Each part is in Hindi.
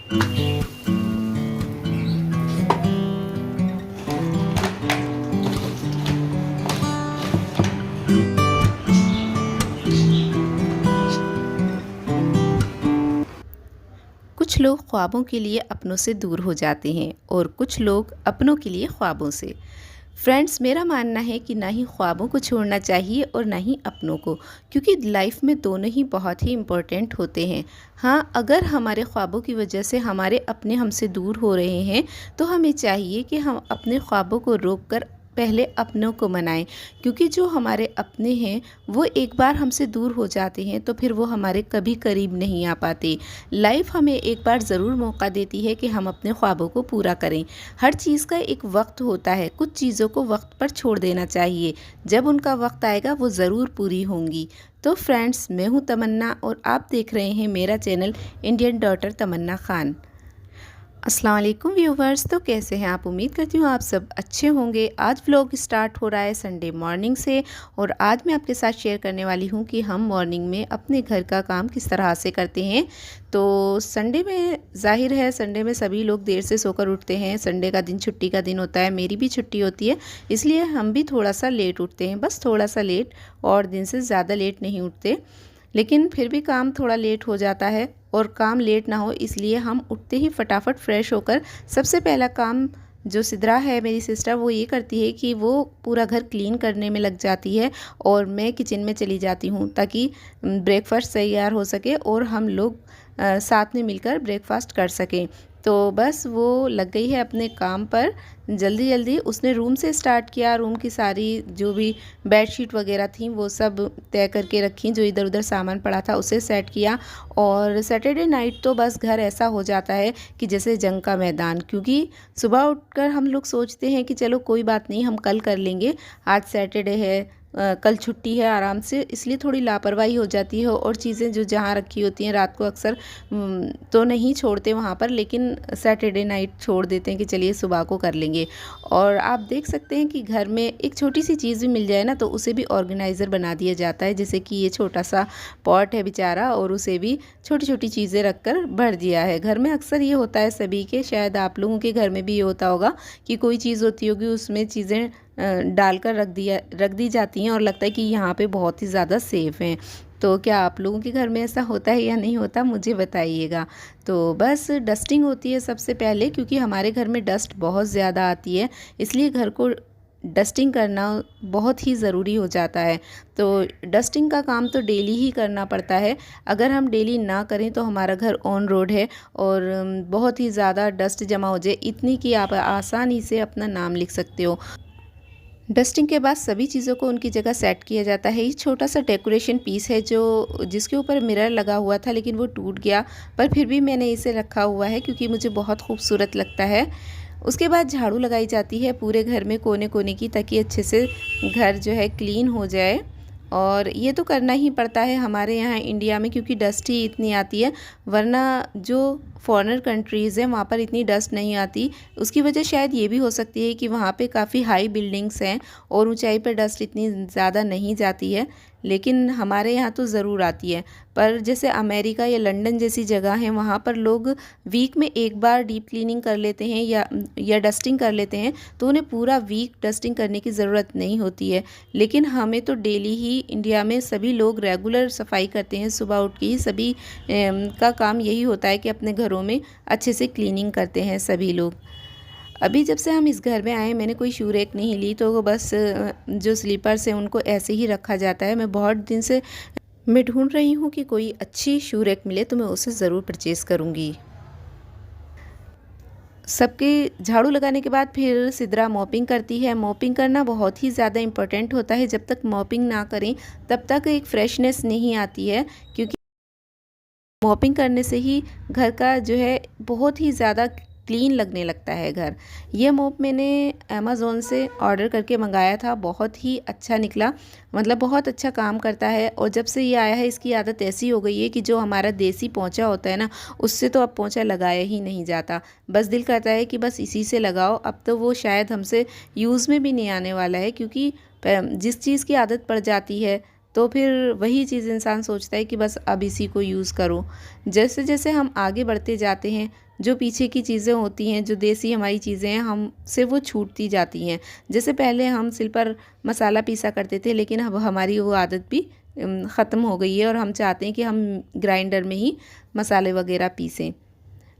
कुछ लोग ख्वाबों के लिए अपनों से दूर हो जाते हैं और कुछ लोग अपनों के लिए ख्वाबों से। फ्रेंड्स, मेरा मानना है कि ना ही ख्वाबों को छोड़ना चाहिए और ना ही अपनों को, क्योंकि लाइफ में दोनों ही बहुत ही इम्पोर्टेंट होते हैं। हाँ, अगर हमारे ख्वाबों की वजह से हमारे अपने हमसे दूर हो रहे हैं तो हमें चाहिए कि हम अपने ख्वाबों को रोक कर पहले अपनों को मनाएं, क्योंकि जो हमारे अपने हैं वो एक बार हमसे दूर हो जाते हैं तो फिर वो हमारे कभी करीब नहीं आ पाते। लाइफ हमें एक बार ज़रूर मौका देती है कि हम अपने ख्वाबों को पूरा करें। हर चीज़ का एक वक्त होता है, कुछ चीज़ों को वक्त पर छोड़ देना चाहिए। जब उनका वक्त आएगा वो ज़रूर पूरी होंगी। तो फ्रेंड्स, मैं हूँ तमन्ना और आप देख रहे हैं मेरा चैनल इंडियन डॉटर तमन्ना खान। अस्सलाम वालेकुम व्यूवर्स, तो कैसे हैं आप? उम्मीद करती हूँ आप सब अच्छे होंगे। आज व्लॉग स्टार्ट हो रहा है संडे मॉर्निंग से और आज मैं आपके साथ शेयर करने वाली हूँ कि हम मॉर्निंग में अपने घर का काम किस तरह से करते हैं। तो संडे में जाहिर है, संडे में सभी लोग देर से सोकर उठते हैं। संडे का दिन छुट्टी का दिन होता है, मेरी भी छुट्टी होती है, इसलिए हम भी थोड़ा सा लेट उठते हैं, बस थोड़ा सा लेट, और दिन से ज़्यादा लेट नहीं उठते। लेकिन फिर भी काम थोड़ा लेट हो जाता है और काम लेट ना हो इसलिए हम उठते ही फटाफट फ्रेश होकर सबसे पहला काम जो सिद्रा है मेरी सिस्टर, वो ये करती है कि वो पूरा घर क्लीन करने में लग जाती है और मैं किचन में चली जाती हूँ ताकि ब्रेकफास्ट तैयार हो सके और हम लोग साथ में मिलकर ब्रेकफास्ट कर सकें। तो बस वो लग गई है अपने काम पर। जल्दी जल्दी उसने रूम से स्टार्ट किया, रूम की सारी जो भी बेडशीट वगैरह थी वो सब तय करके रखी, जो इधर उधर सामान पड़ा था उसे सेट किया। और सैटरडे नाइट तो बस घर ऐसा हो जाता है कि जैसे जंग का मैदान, क्योंकि सुबह उठकर हम लोग सोचते हैं कि चलो कोई बात नहीं, हम कल कर लेंगे, आज सैटरडे है, कल छुट्टी है आराम से, इसलिए थोड़ी लापरवाही हो जाती है और चीज़ें जो जहाँ रखी होती हैं रात को अक्सर तो नहीं छोड़ते वहाँ पर, लेकिन सैटरडे नाइट छोड़ देते हैं कि चलिए सुबह को कर लेंगे। और आप देख सकते हैं कि घर में एक छोटी सी चीज़ भी मिल जाए ना तो उसे भी ऑर्गेनाइज़र बना दिया जाता है, जैसे कि ये छोटा सा पॉट है बेचारा, और उसे भी छोटी छोटी चीज़ें रख कर भर दिया है। घर में अक्सर ये होता है सभी के, शायद आप लोगों के घर में भी ये होता होगा कि कोई चीज़ होती होगी उसमें चीज़ें डालकर रख दी जाती हैं और लगता है कि यहाँ पे बहुत ही ज़्यादा सेफ़ हैं। तो क्या आप लोगों के घर में ऐसा होता है या नहीं होता, मुझे बताइएगा। तो बस डस्टिंग होती है सबसे पहले, क्योंकि हमारे घर में डस्ट बहुत ज़्यादा आती है, इसलिए घर को डस्टिंग करना बहुत ही ज़रूरी हो जाता है। तो डस्टिंग का काम तो डेली ही करना पड़ता है। अगर हम डेली ना करें तो हमारा घर ऑन रोड है और बहुत ही ज़्यादा डस्ट जमा हो जाए, इतनी कि आप आसानी से अपना नाम लिख सकते हो। डस्टिंग के बाद सभी चीज़ों को उनकी जगह सेट किया जाता है। ये छोटा सा डेकोरेशन पीस है जो जिसके ऊपर मिरर लगा हुआ था, लेकिन वो टूट गया, पर फिर भी मैंने इसे रखा हुआ है क्योंकि मुझे बहुत खूबसूरत लगता है। उसके बाद झाड़ू लगाई जाती है पूरे घर में कोने कोने की, ताकि अच्छे से घर जो है क्लीन हो जाए। और ये तो करना ही पड़ता है हमारे यहाँ इंडिया में, क्योंकि डस्ट ही इतनी आती है, वरना जो फॉरेनर कंट्रीज़ हैं वहाँ पर इतनी डस्ट नहीं आती। उसकी वजह शायद ये भी हो सकती है कि वहाँ पे काफ़ी हाई बिल्डिंग्स हैं और ऊंचाई पर डस्ट इतनी ज़्यादा नहीं जाती है, लेकिन हमारे यहाँ तो ज़रूर आती है। पर जैसे अमेरिका या लंदन जैसी जगह हैं वहाँ पर लोग वीक में एक बार डीप क्लीनिंग कर लेते हैं या डस्टिंग कर लेते हैं, तो उन्हें पूरा वीक डस्टिंग करने की ज़रूरत नहीं होती है। लेकिन हमें तो डेली ही इंडिया में सभी लोग रेगुलर सफाई करते हैं, सुबह उठ के ही सभी का काम यही होता है कि अपने घरों में अच्छे से क्लीनिंग करते हैं सभी लोग। अभी जब से हम इस घर में आए मैंने कोई शू रैक नहीं ली, तो बस जो स्लीपर्स हैं उनको ऐसे ही रखा जाता है। मैं बहुत दिन से मैं ढूंढ रही हूँ कि कोई अच्छी शू रैक मिले तो मैं उसे ज़रूर परचेज़ करूँगी। सबके झाड़ू लगाने के बाद फिर सिद्रा मॉपिंग करती है। मॉपिंग करना बहुत ही ज़्यादा इम्पोर्टेंट होता है। जब तक मॉपिंग ना करें तब तक एक फ्रेशनेस नहीं आती है, क्योंकि मॉपिंग करने से ही घर का जो है बहुत ही ज़्यादा क्लीन लगने लगता है घर। ये मॉप मैंने अमेज़ोन से ऑर्डर करके मंगाया था, बहुत ही अच्छा निकला, मतलब बहुत अच्छा काम करता है। और जब से ये आया है इसकी आदत ऐसी हो गई है कि जो हमारा देसी पोंछा होता है ना, उससे तो अब पोंछा लगाया ही नहीं जाता। बस दिल करता है कि बस इसी से लगाओ। अब तो वो शायद हमसे यूज़ में भी नहीं आने वाला है, क्योंकि जिस चीज़ की आदत पड़ जाती है तो फिर वही चीज़ इंसान सोचता है कि बस अब इसी को यूज़ करो। जैसे जैसे हम आगे बढ़ते जाते हैं, जो पीछे की चीज़ें होती हैं, जो देसी हमारी चीज़ें हैं, हमसे वो छूटती जाती हैं। जैसे पहले हम सिल पर मसाला पीसा करते थे, लेकिन अब हमारी वो आदत भी ख़त्म हो गई है और हम चाहते हैं कि हम ग्राइंडर में ही मसाले वगैरह पीसें।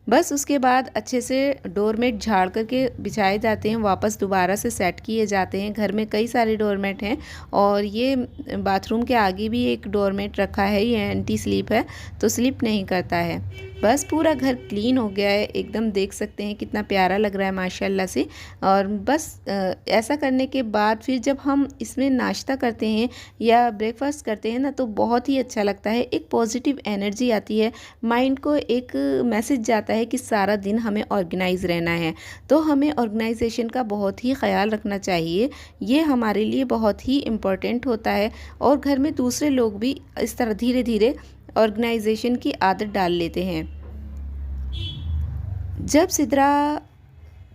बस उसके बाद अच्छे से डोरमेट झाड़ करके बिछाए जाते हैं, वापस दोबारा से सेट किए जाते हैं। घर में कई सारे डोरमेट हैं और ये बाथरूम के आगे भी एक डोरमेट रखा है, ये एंटी स्लिप है तो स्लिप नहीं करता है। बस पूरा घर क्लीन हो गया है एकदम, देख सकते हैं कितना प्यारा लग रहा है माशाल्लाह से। और बस ऐसा करने के बाद फिर जब हम इसमें नाश्ता करते हैं या ब्रेकफास्ट करते हैं ना, तो बहुत ही अच्छा लगता है, एक पॉजिटिव एनर्जी आती है, माइंड को एक मैसेज जाता है कि सारा दिन हमें ऑर्गेनाइज रहना है। तो हमें ऑर्गेनाइजेशन का बहुत ही ख्याल रखना चाहिए, ये हमारे लिए बहुत ही इम्पोर्टेंट होता है। और घर में दूसरे लोग भी इस तरह धीरे धीरे ऑर्गेनाइजेशन की आदत डाल लेते हैं। जब सिद्रा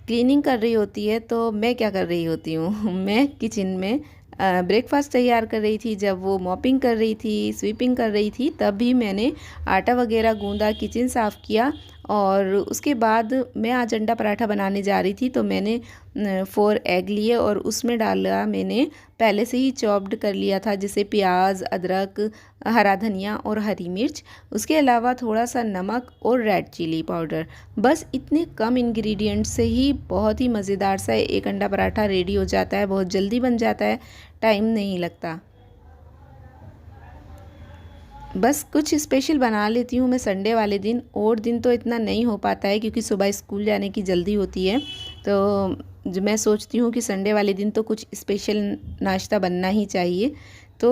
क्लीनिंग कर रही होती है तो मैं क्या कर रही होती हूँ मैं किचन में ब्रेकफास्ट तैयार कर रही थी। जब वो मॉपिंग कर रही थी, स्वीपिंग कर रही थी, तब भी मैंने आटा वगैरह गूंदा, किचन साफ़ किया। और उसके बाद मैं आज अंडा पराठा बनाने जा रही थी, तो मैंने 4 एग लिए और उसमें डाला मैंने पहले से ही चॉप्ड कर लिया था, जैसे प्याज, अदरक, हरा धनिया और हरी मिर्च। उसके अलावा थोड़ा सा नमक और रेड चिली पाउडर। बस इतने कम इंग्रेडिएंट्स से ही बहुत ही मज़ेदार सा एक अंडा पराठा रेडी हो जाता है, बहुत जल्दी बन जाता है, टाइम नहीं लगता। बस कुछ स्पेशल बना लेती हूँ मैं संडे वाले दिन, और दिन तो इतना नहीं हो पाता है क्योंकि सुबह स्कूल जाने की जल्दी होती है। तो जो मैं सोचती हूँ कि संडे वाले दिन तो कुछ स्पेशल नाश्ता बनना ही चाहिए, तो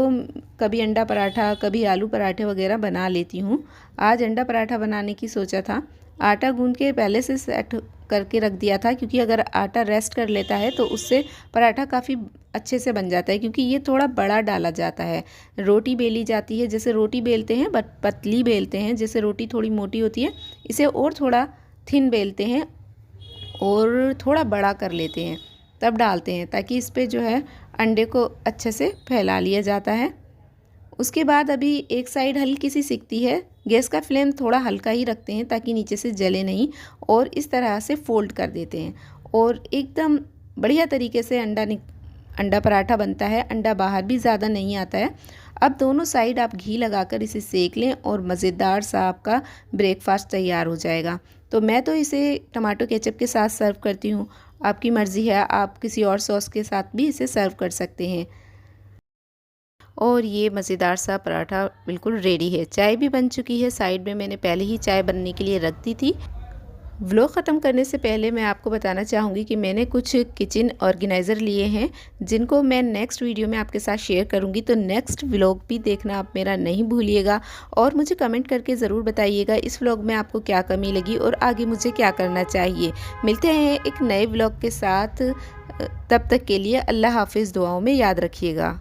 कभी अंडा पराठा, कभी आलू पराठे वगैरह बना लेती हूँ। आज अंडा पराठा बनाने की सोचा था। आटा गूंद के पहले से सेट करके रख दिया था, क्योंकि अगर आटा रेस्ट कर लेता है तो उससे पराठा काफ़ी अच्छे से बन जाता है, क्योंकि ये थोड़ा बड़ा डाला जाता है। रोटी बेली जाती है, जैसे रोटी बेलते हैं बट पतली बेलते हैं, जैसे रोटी थोड़ी मोटी होती है इसे और थोड़ा थिन बेलते हैं और थोड़ा बड़ा कर लेते हैं, तब डालते हैं, ताकि इस पे जो है अंडे को अच्छे से फैला लिया जाता है। उसके बाद अभी एक साइड हल्की सी सिकती है, गैस का फ्लेम थोड़ा हल्का ही रखते हैं ताकि नीचे से जले नहीं, और इस तरह से फोल्ड कर देते हैं और एकदम बढ़िया तरीके से अंडा पराठा बनता है। अंडा बाहर भी ज़्यादा नहीं आता है। अब दोनों साइड आप घी लगाकर इसे सेक लें और मज़ेदार सा आपका ब्रेकफास्ट तैयार हो जाएगा। तो मैं तो इसे टमाटो केचप के साथ सर्व करती हूँ, आपकी मर्ज़ी है, आप किसी और सॉस के साथ भी इसे सर्व कर सकते हैं। और ये मज़ेदार सा पराठा बिल्कुल रेडी है। चाय भी बन चुकी है, साइड में मैंने पहले ही चाय बनने के लिए रख दी थी। व्लॉग ख़त्म करने से पहले मैं आपको बताना चाहूँगी कि मैंने कुछ किचन ऑर्गेनाइज़र लिए हैं, जिनको मैं नेक्स्ट वीडियो में आपके साथ शेयर करूँगी। तो नेक्स्ट व्लॉग भी देखना आप मेरा नहीं भूलिएगा, और मुझे कमेंट करके ज़रूर बताइएगा इस व्लॉग में आपको क्या कमी लगी और आगे मुझे क्या करना चाहिए। मिलते हैं एक नए व्लॉग के साथ, तब तक के लिए अल्लाह हाफिज़, दुआओं में याद रखिएगा।